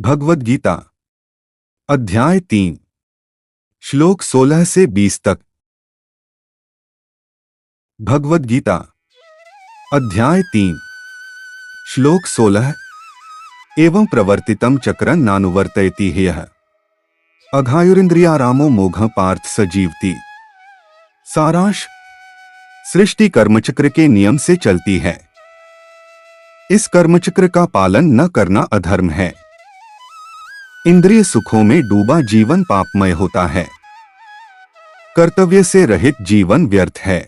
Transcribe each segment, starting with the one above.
भगवद गीता अध्याय 3 श्लोक 16 से 20 तक। भगवद गीता अध्याय 3 श्लोक 16 एवं प्रवर्तितम चक्रं नानुवर्तयति ह्यः अघायुरिंद्रियारामो मोघ पार्थ स जीवति। सारांश, सृष्टि कर्मचक्र के नियम से चलती है। इस कर्मचक्र का पालन न करना अधर्म है। इंद्रिय सुखों में डूबा जीवन पापमय होता है। कर्तव्य से रहित जीवन व्यर्थ है।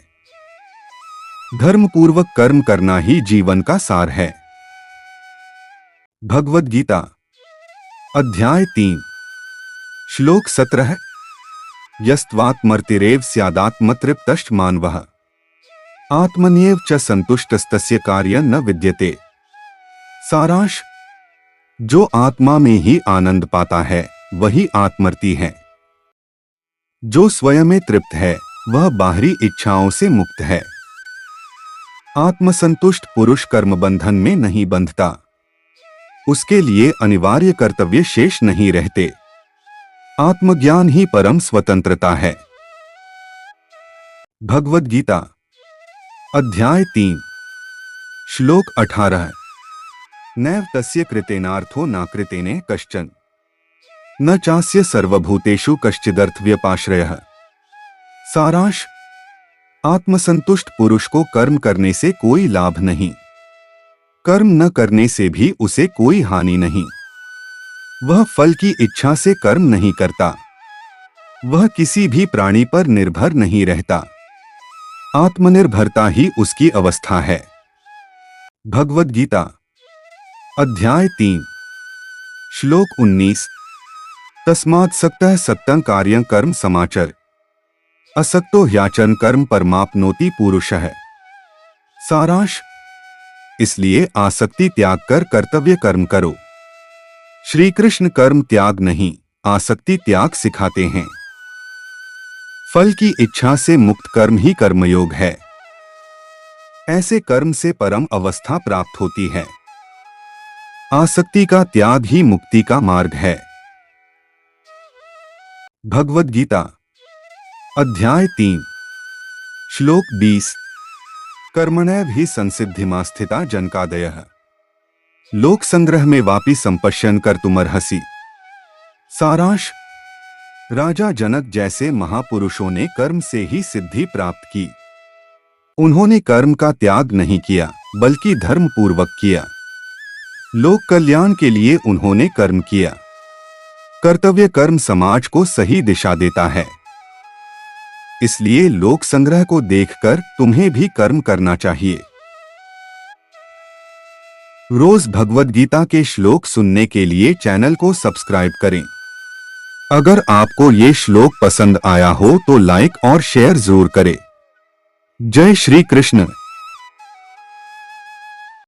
धर्मपूर्वक कर्म करना ही जीवन का सार है। भगवद गीता अध्याय 3 श्लोक 17 यस्त्वात्मर्तिरेव स्यादात्मतृप्तश्च मानवः आत्मन्येव च संतुष्टस्तस्य कार्यं न विद्यते। सारांश, जो आत्मा में ही आनंद पाता है वही आत्मर्ती है। जो स्वयं में तृप्त है वह बाहरी इच्छाओं से मुक्त है। आत्मसंतुष्ट पुरुष कर्म बंधन में नहीं बंधता। उसके लिए अनिवार्य कर्तव्य शेष नहीं रहते। आत्मज्ञान ही परम स्वतंत्रता है। भगवद गीता अध्याय 3 श्लोक 18 नैव तस्य कृतेनार्थो नाकृतेने कश्चन न चास्य सर्वभूतेषु कश्चिदर्थव्यपाश्रयः। सारांश, आत्मसंतुष्ट पुरुष को कर्म करने से कोई लाभ नहीं। कर्म न करने से भी उसे कोई हानि नहीं। वह फल की इच्छा से कर्म नहीं करता। वह किसी भी प्राणी पर निर्भर नहीं रहता। आत्मनिर्भरता ही उसकी अवस्था है। भगवद गीता अध्याय 3 श्लोक 19 तस्मात् सक्तः सक्तं कार्यं कर्म समाचर असक्तो ह्याचरन् कर्म परमाप्नोति पुरुषः। सारांश, इसलिए आसक्ति त्याग कर कर्तव्य कर्म करो। श्री कृष्ण कर्म त्याग नहीं आसक्ति त्याग सिखाते हैं। फल की इच्छा से मुक्त कर्म ही कर्मयोग है। ऐसे कर्म से परम अवस्था प्राप्त होती है। आसक्ति का त्याग ही मुक्ति का मार्ग है। भगवद गीता अध्याय 3 श्लोक 20 कर्मणैव हि संसिद्धिमास्थिता जनकादयः लोक संग्रह में वापि संपश्यन कर्तुमर्हसि। सारांश, राजा जनक जैसे महापुरुषों ने कर्म से ही सिद्धि प्राप्त की। उन्होंने कर्म का त्याग नहीं किया बल्कि धर्म पूर्वक किया। लोक कल्याण के लिए उन्होंने कर्म किया। कर्तव्य कर्म समाज को सही दिशा देता है। इसलिए लोक संग्रह को देखकर तुम्हें भी कर्म करना चाहिए। रोज भगवद गीता के श्लोक सुनने के लिए चैनल को सब्सक्राइब करें। अगर आपको ये श्लोक पसंद आया हो तो लाइक और शेयर जरूर करें। जय श्री कृष्ण।